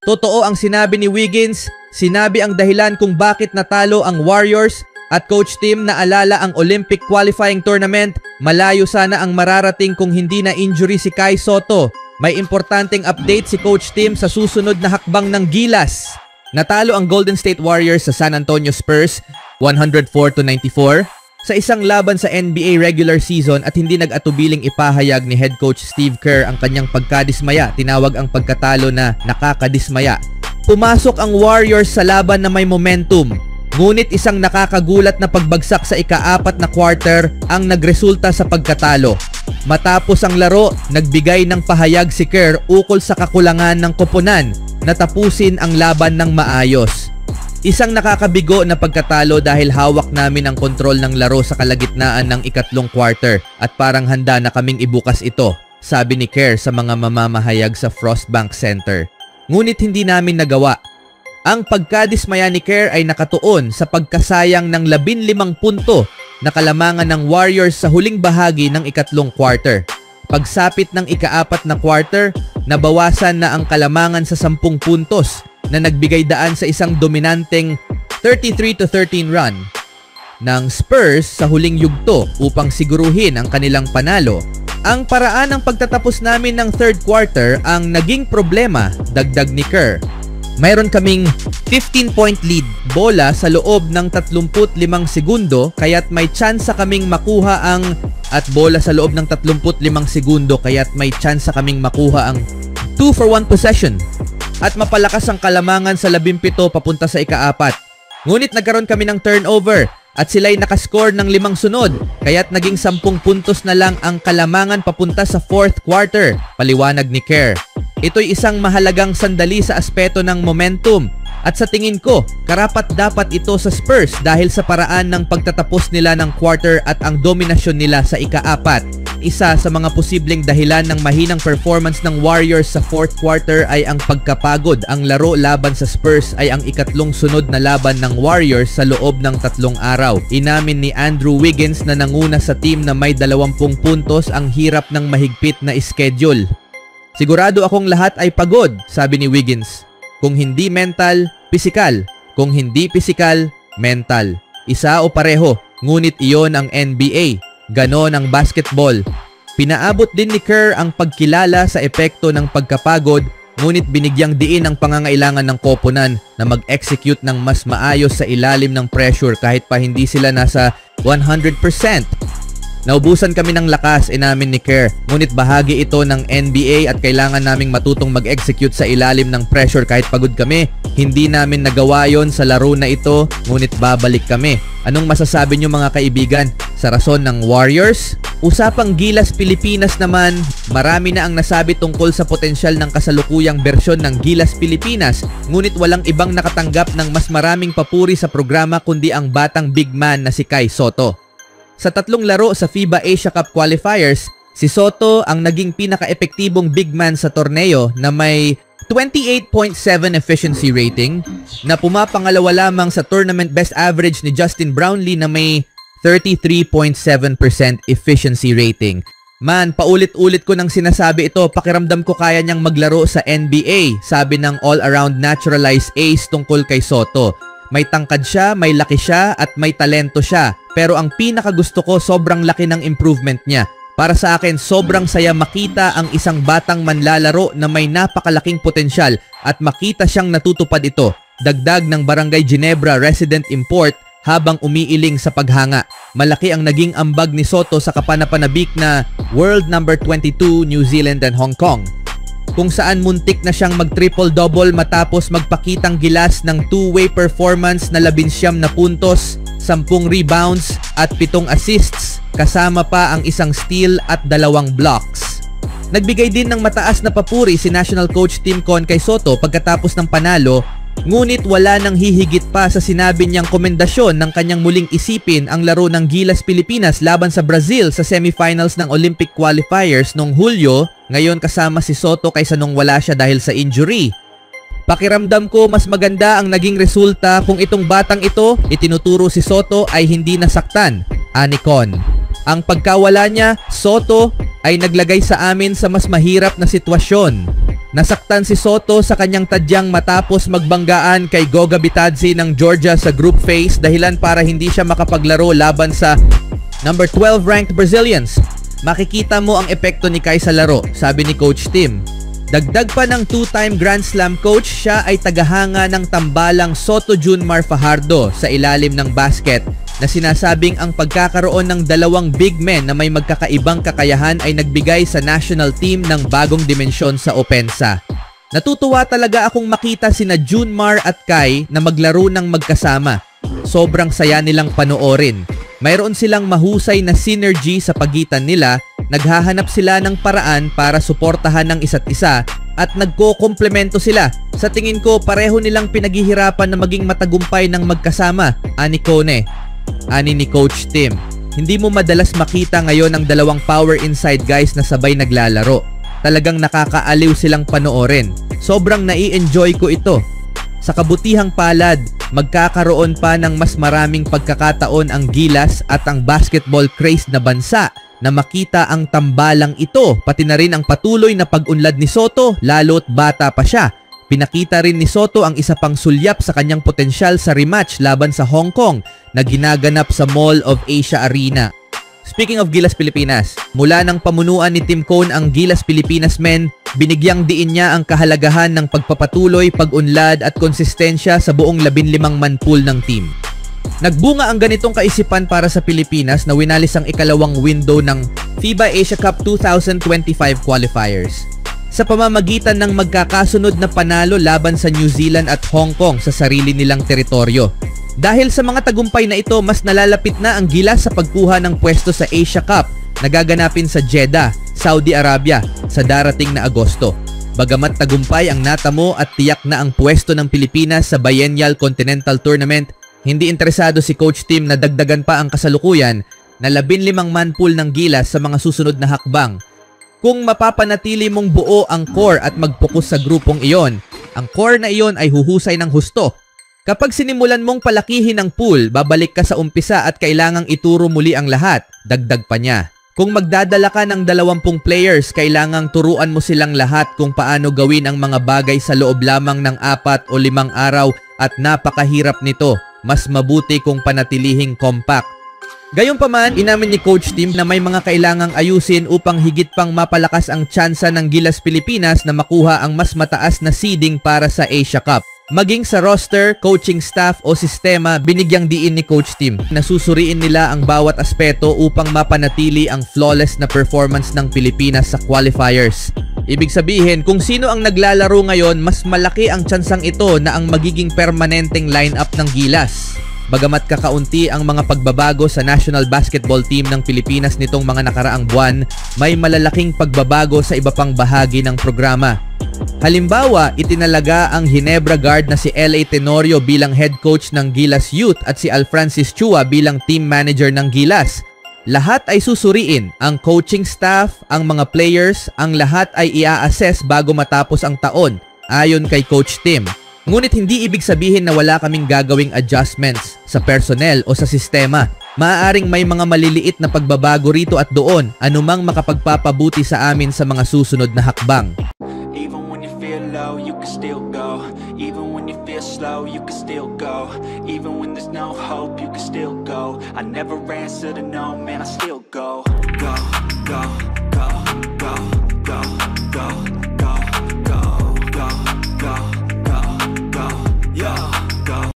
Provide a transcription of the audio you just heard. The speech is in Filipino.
Totoo ang sinabi ni Wiggins, sinabi ang dahilan kung bakit natalo ang Warriors at Coach Tim naalala ang Olympic qualifying tournament, malayo sana ang mararating kung hindi na injury si Kai Sotto. May importanteng update si Coach Tim sa susunod na hakbang ng Gilas. Natalo ang Golden State Warriors sa San Antonio Spurs 104-94 sa isang laban sa NBA regular season at hindi nag-atubiling ipahayag ni head coach Steve Kerr ang kanyang pagkadismaya. Tinawag ang pagkatalo na nakakadismaya. Pumasok ang Warriors sa laban na may momentum. Ngunit isang nakakagulat na pagbagsak sa ika-4 na quarter ang nagresulta sa pagkatalo. Matapos ang laro, nagbigay ng pahayag si Kerr ukol sa kakulangan ng koponan na tapusin ang laban ng maayos. Isang nakakabigo na pagkatalo dahil hawak namin ang kontrol ng laro sa kalagitnaan ng ikatlong quarter at parang handa na kaming ibukas ito, sabi ni Kerr sa mga mamamahayag sa Frostbank Center. Ngunit hindi namin nagawa. Ang pagkadismaya ni Kerr ay nakatuon sa pagkasayang ng 15 punto na kalamangan ng Warriors sa huling bahagi ng ikatlong quarter. Pagsapit ng ika-4 na quarter, nabawasan na ang kalamangan sa 10 puntos na nagbigay daan sa isang dominanteng 33-13 run ng Spurs sa huling yugto upang siguruhin ang kanilang panalo. Ang paraan ng pagtatapos namin ng third quarter ang naging problema, dagdag ni Kerr. Mayroon kaming 15-point lead, bola sa loob ng 35 segundo kaya't may tsansa kaming makuha ang bola sa loob ng 35 segundo kaya't may tsansa kaming makuha ang 2 for 1 possession at mapalakas ang kalamangan sa 17 papunta sa ika-4. Ngunit nagkaroon kami ng turnover at sila'y nakascore ng 5 sunod kaya't naging 10 puntos na lang ang kalamangan papunta sa fourth quarter, paliwanag ni Kerr. Ito'y isang mahalagang sandali sa aspeto ng momentum at sa tingin ko, karapat-dapat ito sa Spurs dahil sa paraan ng pagtatapos nila ng quarter at ang dominasyon nila sa ika-4. Isa sa mga posibleng dahilan ng mahinang performance ng Warriors sa fourth quarter ay ang pagkapagod. Ang laro laban sa Spurs ay ang ikatlong sunod na laban ng Warriors sa loob ng 3 araw. Inamin ni Andrew Wiggins na nanguna sa team na may 20 puntos ang hirap ng mahigpit na schedule. Sigurado akong lahat ay pagod, sabi ni Wiggins. Kung hindi mental, pisikal. Kung hindi pisikal, mental. Isa o pareho, ngunit iyon ang NBA. Ganon ang basketball. Pinaabot din ni Kerr ang pagkilala sa epekto ng pagkapagod, ngunit binigyang diin ang pangangailangan ng koponan na mag-execute ng mas maayos sa ilalim ng pressure kahit pa hindi sila nasa 100%. Naubusan kami ng lakas, inamin ni Kerr, ngunit bahagi ito ng NBA at kailangan naming matutong mag-execute sa ilalim ng pressure kahit pagod kami. Hindi namin nagawa yon sa laro na ito, ngunit babalik kami. Anong masasabi nyo mga kaibigan sa rason ng Warriors? Usapang Gilas Pilipinas naman, marami na ang nasabi tungkol sa potensyal ng kasalukuyang bersyon ng Gilas Pilipinas, ngunit walang ibang nakatanggap ng mas maraming papuri sa programa kundi ang batang big man na si Kai Sotto. Sa 3 laro sa FIBA Asia Cup Qualifiers, si Sotto ang naging pinaka-epektibong big man sa torneo na may 28.7 efficiency rating na pumapangalawa lamang sa tournament best average ni Justin Brownlee na may 33.7% efficiency rating. Man, paulit-ulit ko nang sinasabi ito, pakiramdam ko kaya niyang maglaro sa NBA, sabi ng all-around naturalized ace tungkol kay Sotto. May tangkad siya, may laki siya, at may talento siya. Pero ang pinakagusto ko, sobrang laki ng improvement niya. Para sa akin, sobrang saya makita ang isang batang manlalaro na may napakalaking potensyal at makita siyang natutupad ito. Dagdag ng Barangay Ginebra resident import habang umiiling sa paghanga. Malaki ang naging ambag ni Sotto sa kapanapanabik na World number 22 New Zealand and Hong Kong, kung saan muntik na siyang mag-triple-double matapos magpakitang gilas ng two-way performance na 19 na puntos, 10 rebounds at 7 assists, kasama pa ang isang steal at 2 blocks. Nagbigay din ng mataas na papuri si National Coach Tim Con kay Sotto pagkatapos ng panalo, ngunit wala nang hihigit pa sa sinabi niyang komendasyon ng kanyang muling isipin ang laro ng Gilas Pilipinas laban sa Brazil sa semifinals ng Olympic qualifiers noong Hulyo, ngayon kasama si Sotto kaysa nung wala siya dahil sa injury. Pakiramdam ko mas maganda ang naging resulta kung itong batang ito, itinuturo si Sotto, ay hindi nasaktan, ani Con. Ang pagkawala niya, Sotto, ay naglagay sa amin sa mas mahirap na sitwasyon. Nasaktan si Soto sa kanyang tadyang matapos magbanggaan kay Goga Bitadze ng Georgia sa group phase, dahilan para hindi siya makapaglaro laban sa number 12 ranked Brazilians. Makikita mo ang epekto ni Kai sa laro, sabi ni Coach Tim. Dagdag pa ng 2-time Grand Slam coach, siya ay tagahanga ng tambalang Soto Junmar Fajardo sa ilalim ng basket na sinasabing ang pagkakaroon ng dalawang big men na may magkakaibang kakayahan ay nagbigay sa national team ng bagong dimensyon sa opensa. Natutuwa talaga akong makita sina Junmar at Kai na maglaro ng magkasama. Sobrang saya nilang panoorin. Mayroon silang mahusay na synergy sa pagitan nila, naghahanap sila ng paraan para suportahan ng isa't isa at nagko-komplemento sila. Sa tingin ko, pareho nilang pinaghihirapan na maging matagumpay ng magkasama, ani Kone. Ani ni Coach Tim. Hindi mo madalas makita ngayon ang dalawang power inside guys na sabay naglalaro. Talagang nakakaaliw silang panoorin. Sobrang nai-enjoy ko ito. Sa kabutihang palad, magkakaroon pa ng mas maraming pagkakataon ang Gilas at ang basketball crazed na bansa na makita ang tambalang ito, pati na rin ang patuloy na pag-unlad ni Soto lalo't bata pa siya. Pinakita rin ni Soto ang isa pang sulyap sa kanyang potensyal sa rematch laban sa Hong Kong na ginaganap sa Mall of Asia Arena. Speaking of Gilas Pilipinas, mula ng pamunuan ni Tim Cone ang Gilas Pilipinas men, binigyang diin niya ang kahalagahan ng pagpapatuloy, pag-unlad at konsistensya sa buong 15-man pool ng team. Nagbunga ang ganitong kaisipan para sa Pilipinas na winalis ang ikalawang window ng FIBA Asia Cup 2025 qualifiers sa pamamagitan ng magkakasunod na panalo laban sa New Zealand at Hong Kong sa sarili nilang teritoryo. Dahil sa mga tagumpay na ito, mas nalalapit na ang Gilas sa pagkuha ng pwesto sa Asia Cup na gaganapin sa Jeddah, Saudi Arabia sa darating na Agosto. Bagamat tagumpay ang natamo at tiyak na ang pwesto ng Pilipinas sa Biennial Continental Tournament, hindi interesado si Coach Tim na dagdagan pa ang kasalukuyan na 15-man pool ng Gilas sa mga susunod na hakbang. Kung mapapanatili mong buo ang core at mag-focus sa grupong iyon, ang core na iyon ay huhusay ng husto. Kapag sinimulan mong palakihin ang pool, babalik ka sa umpisa at kailangang ituro muli ang lahat, dagdag pa niya. Kung magdadala ka ng 20 players, kailangang turuan mo silang lahat kung paano gawin ang mga bagay sa loob lamang ng 4 o 5 araw at napakahirap nito. Mas mabuti kung panatilihing compact. Gayunpaman, inamin ni Coach Tim na may mga kailangang ayusin upang higit pang mapalakas ang tsansa ng Gilas Pilipinas na makuha ang mas mataas na seeding para sa Asia Cup. Maging sa roster, coaching staff o sistema, binigyang diin ni Coach Tim na susuriin nila ang bawat aspeto upang mapanatili ang flawless na performance ng Pilipinas sa qualifiers. Ibig sabihin, kung sino ang naglalaro ngayon, mas malaki ang tsansang ito na ang magiging permanenteng lineup ng Gilas. Bagamat kakaunti ang mga pagbabago sa national basketball team ng Pilipinas nitong mga nakaraang buwan, may malalaking pagbabago sa iba pang bahagi ng programa. Halimbawa, itinalaga ang Ginebra guard na si L.A. Tenorio bilang head coach ng Gilas Youth at si Alfrancis Chua bilang team manager ng Gilas. Lahat ay susuriin, ang coaching staff, ang mga players, ang lahat ay i-assess bago matapos ang taon, ayon kay Coach Tim. Ngunit hindi ibig sabihin na wala kaming gagawing adjustments sa personnel o sa sistema. Maaaring may mga maliliit na pagbabago rito at doon, anumang makapagpapabuti sa amin sa mga susunod na hakbang. Even when you feel low, you can still go. Even when you feel slow, you can still go. Even when there's no hope, you can still go. I never answer to no, man, I still go. Go, go, go, go, go, go.